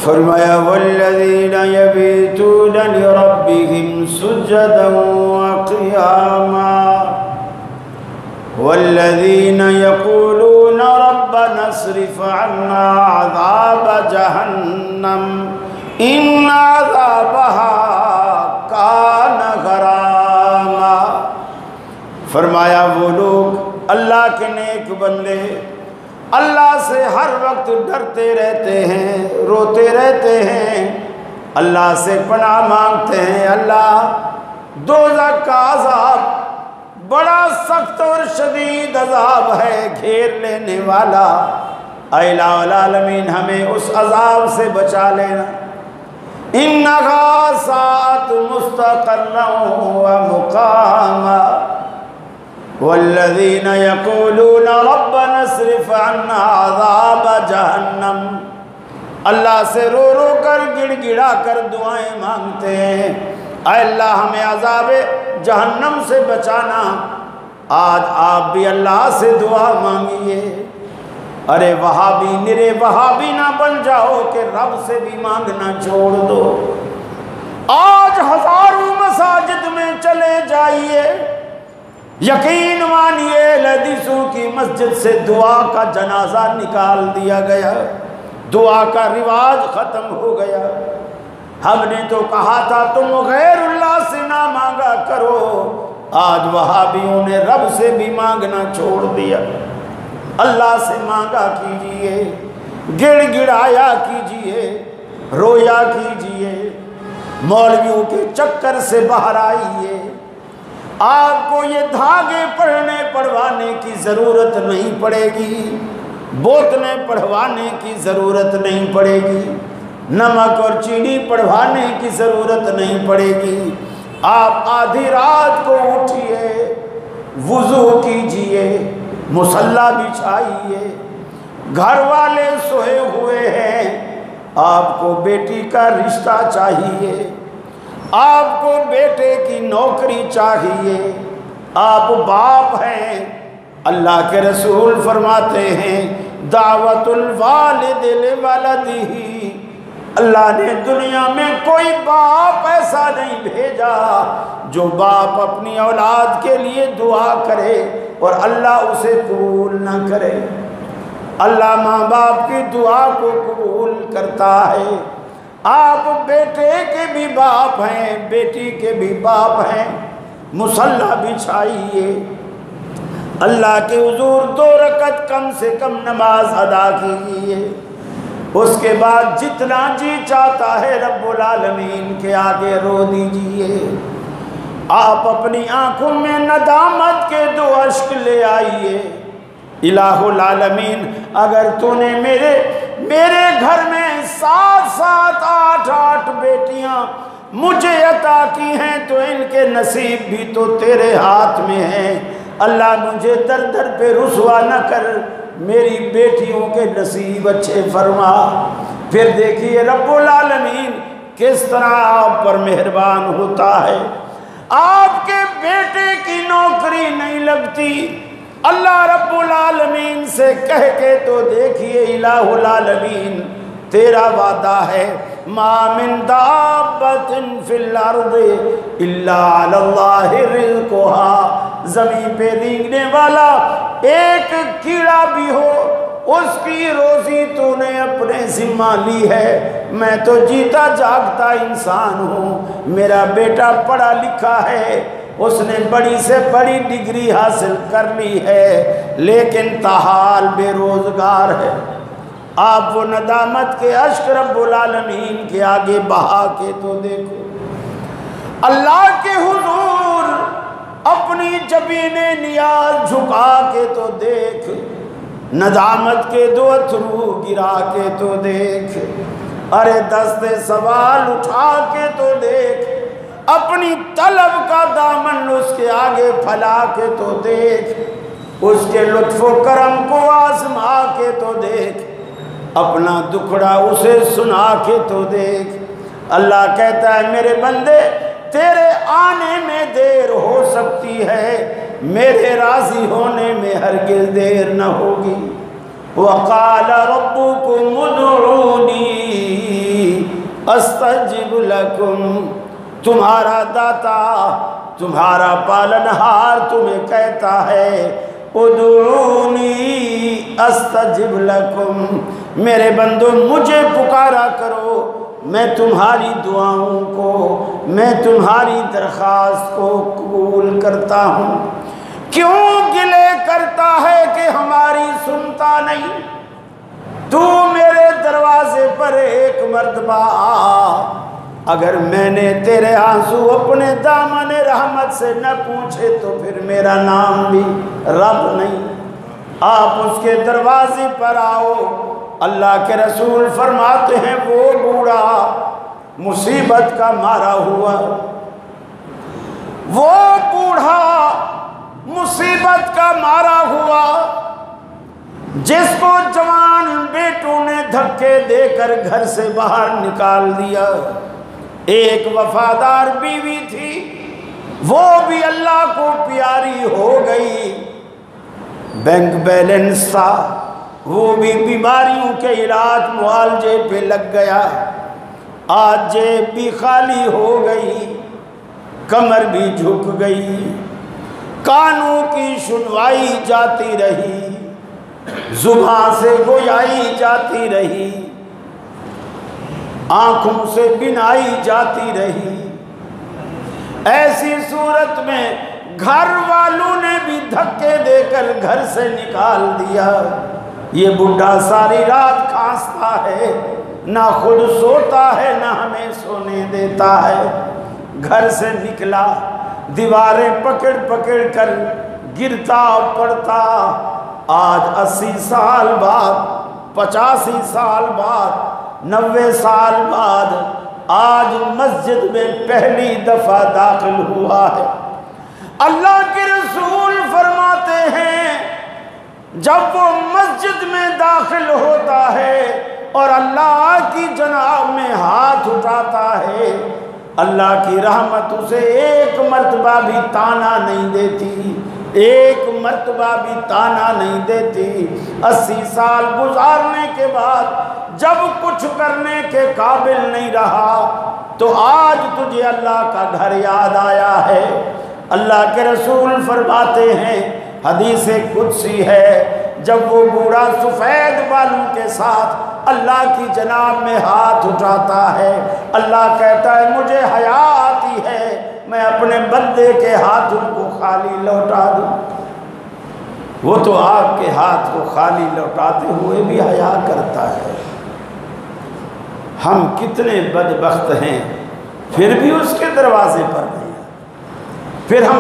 فرمایا والذین یبیتون لربهم سجدا وقیاما والذین یقولون ربنا اصرف عنا عذاب جہنم ان عذابها کان غراما۔ فرمایا وہ لوگ اللہ کے نیک بندے اللہ سے ہر وقت ڈرتے رہتے ہیں، روتے رہتے ہیں، اللہ سے پناہ مانگتے ہیں۔ اللہ دوزخ کا عذاب بڑا سخت اور شدید عذاب ہے، گھیر لینے والا۔ اے الہ العالمین ہمیں اس عذاب سے بچا لینا۔ انہا ساعت مستقرا ومقاما والذین یقولون ربنا اصرف عنا عذاب جہنم، اللہ سے رو رو کر گڑ گڑا کر دعائیں مانگتے ہیں، اے اللہ ہمیں عذاب جہنم سے بچانا۔ آج آپ بھی اللہ سے دعا مانگیے۔ ارے وہابی نرے وہابی نہ بن جاؤ کہ رب سے بھی مانگنا چھوڑ دو۔ آج ہزاروں مساجد میں چلے جائیے، یقین مانیے حدیثوں کی مسجد سے دعا کا جنازہ نکال دیا گیا، دعا کا رواج ختم ہو گیا۔ ہم نے تو کہا تھا تم غیر اللہ سے نہ مانگا کرو، آج وہابیوں نے رب سے بھی مانگنا چھوڑ دیا۔ اللہ سے مانگا کیجئے، گڑ گڑایا کیجئے، رویا کیجئے، مولویوں کے چکر سے باہر آئیے۔ آپ کو یہ دھاگے پڑھنے پڑھوانے کی ضرورت نہیں پڑے گی، بوتلیں پڑھوانے کی ضرورت نہیں پڑے گی، نمک اور چینی پڑھوانے کی ضرورت نہیں پڑے گی۔ آپ آدھی رات کو اٹھیے، وضو کیجئے، مصلی بچھائیے، گھر والے سوئے ہوئے ہیں، آپ کو بیٹی کا رشتہ چاہیے، آپ کو بیٹے کی نوکری چاہیے، آپ باپ ہیں۔ اللہ کے رسول فرماتے ہیں دعوت الوالد لولدہ، اللہ نے دنیا میں کوئی باپ ایسا نہیں بھیجا جو باپ اپنی اولاد کے لیے دعا کرے اور اللہ اسے قبول نہ کرے۔ اللہ ماں باپ کی دعا کو قبول کرتا ہے۔ آپ بیٹے کے بھی باپ ہیں، بیٹی کے بھی باپ ہیں، مصلی بچھائیے، اللہ کے حضور 2 رکعت کم سے کم نماز ادا کیجیے، اس کے بعد جتنا جی چاہتا ہے رب العالمین کے آگے رو دیجیے۔ آپ اپنی آنکھوں میں ندامت کے 2 اشک لے آئیے، الہ العالمین اگر تو نے میرے گھر میں 7 8 بیٹیاں مجھے عطا کی ہیں تو ان کے نصیب بھی تو تیرے ہاتھ میں ہیں۔ اللہ مجھے در در پہ رسوا نہ کر، میری بیٹیوں کے نصیب اچھے فرما۔ پھر دیکھیے رب العالمین کس طرح آپ پر مہربان ہوتا ہے۔ آپ کے بیٹے کی نوکری نہیں لگتی، اللہ رب العالمین سے کہہ کے تو دیکھیے، الہ العالمین تیرا وعدہ ہے ما من دابۃ فی الارض الا علی اللہ رزقها، زمین پہ رینگنے والا ایک کیڑا بھی ہو اس کی روزی تو نے اپنے ذمہ لی ہے۔ میں تو جیتا جاگتا انسان ہوں، میرا بیٹا پڑھا لکھا ہے، اس نے بڑی سے بڑی ڈگری حاصل کر لی ہے، لیکن تاحال بے روزگار ہے۔ آپ وہ ندامت کے اشک رب العالمین کے آگے بہا کے تو دیکھو، اللہ کے حضور اپنی جبین نیاز جھکا کے تو دیکھ، ندامت کے 2 اتھرو گرا کے تو دیکھ، ارے دست سوال اٹھا کے تو دیکھ، اپنی طلب کا دامن اس کے آگے پھیلا کے تو دیکھ، اس کے لطف و کرم کو آزما کے تو دیکھ، اپنا دکھڑا اسے سنا کے تو دیکھ۔ اللہ کہتا ہے میرے بندے تیرے آنے میں دیر ہو سکتی ہے، میرے راضی ہونے میں ہرگز دیر نہ ہوگی۔ وَقَالَ رَبُّكُمُ ادْعُونِي استجب لکم، تمہارا داتا، تمہارا پالنہار تمہیں کہتا ہے ادعونی استجب لکم، میرے بندو مجھے پکارا کرو، میں تمہاری دعاؤں کو، میں تمہاری درخواست کو قبول کرتا ہوں۔ کیوں گلے کرتا ہے کہ ہماری سنتا نہیں؟ تو میرے دروازے پر ایک مرتبہ آ، اگر میں نے تیرے آنسو اپنے دامن رحمت سے نہ پوچھے تو پھر میرا نام بھی رب نہیں۔ آپ اس کے دروازے پر آؤ۔ اللہ کے رسول فرماتے ہیں وہ بوڑھا مصیبت کا مارا ہوا، وہ بوڑھا مصیبت کا مارا ہوا جس کو جوان بیٹوں نے دھکے دے کر گھر سے باہر نکال دیا، ایک وفادار بیوی تھی وہ بھی اللہ کو پیاری ہو گئی، بینک بیلنس تھا وہ بھی بیماریوں کے علاج معالجے پہ لگ گیا، آج جیب بھی خالی ہو گئی، کمر بھی جھک گئی، کانوں کی سنوائی جاتی رہی، زبان سے گویائی جاتی رہی، آنکھوں سے بینائی جاتی رہی۔ ایسی صورت میں گھر والوں نے بھی دھکے دے کر گھر سے نکال دیا۔ یہ بڈھا ساری رات کھانستا ہے، نہ خود سوتا ہے نہ ہمیں سونے دیتا ہے۔ گھر سے نکلا، دیواریں پکڑ پکڑ کر گرتا پڑتا، آج 80 سال بعد، 85 سال بعد، 90 سال بعد آج مسجد میں پہلی دفعہ داخل ہوا ہے۔ اللہ کے رسول فرماتے ہیں جب وہ مسجد میں داخل ہوتا ہے اور اللہ کی جناب میں ہاتھ اٹھاتا ہے، اللہ کی رحمت اسے ایک مرتبہ بھی تانا نہیں دیتی، ایک مرتبہ بھی تانا نہیں دیتی۔ 80 سال گزارنے کے بعد جب کچھ کرنے کے قابل نہیں رہا تو آج تجھے اللہ کا گھر یاد آیا ہے۔ اللہ کے رسول فرماتے ہیں، حدیث قدسی ہے، جب وہ بوڑھا سفید بالوں کے ساتھ اللہ کی جناب میں ہاتھ اٹھاتا ہے، اللہ کہتا ہے مجھے حیا آتی ہے میں اپنے بندے کے ہاتھوں کو خالی لوٹا دوں۔ وہ تو آپ کے ہاتھ کو خالی لوٹاتے ہوئے بھی حیا کرتا ہے۔ ہم کتنے بدبخت ہیں، پھر بھی اس کے دروازے پر نہیں، پھر ہم